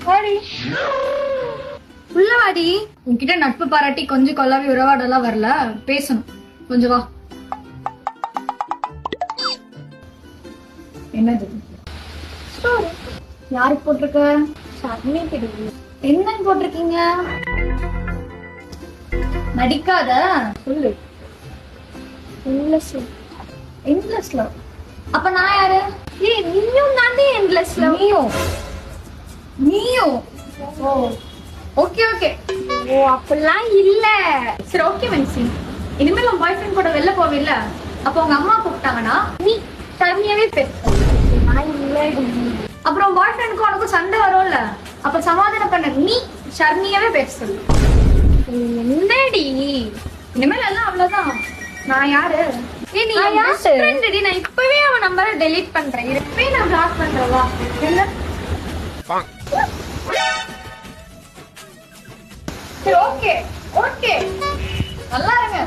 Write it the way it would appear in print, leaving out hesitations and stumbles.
வாடி உள்ள வாடி. உன்கிட்ட நட்பு பாராட்டி கொஞ்சம் கொல்லாவி உறவாடெல்லாம் வரல, பேசணும். கொஞ்சம் வா. என்னது யாருக்கு போட்டிருக்க? என்னன்னு போட்டிருக்கீங்க? நடிக்காத, சொல்லு. Endless love. அப்ப நான் யாரு? நீயும் தாண்டி எண்ட்லெஸ் லவ். நீயும் ஓ ஓகே ஓகே. ஓ அப்படிலாம் இல்ல. சரி ஓகே மென்சி, இனிமேல் உன் பாய் ஃப்ரெண்ட் கூட வெளில போவில்ல, அப்போ உங்க அம்மா கூப்பிட்டாங்கன்னா நீ தனியாவே பேச. அப்புறம் பாய் ஃப்ரெண்டுக்கும் உனக்கும் சண்டை வரும்ல, அப்ப சமாதானம் பண்ண நீ ஷர்மியாவே பேச சொல்லு. என்னடி இனிமேல் எல்லாம் அவ்வளவுதான். நான் யாரு? நான் இப்பவே அவன் நம்பரை டெலீட் பண்றேன். இப்பவே நான் பிளாக் பண்றவா? என்ன? சரி ஓகே ஓகே, நல்லா இருங்க.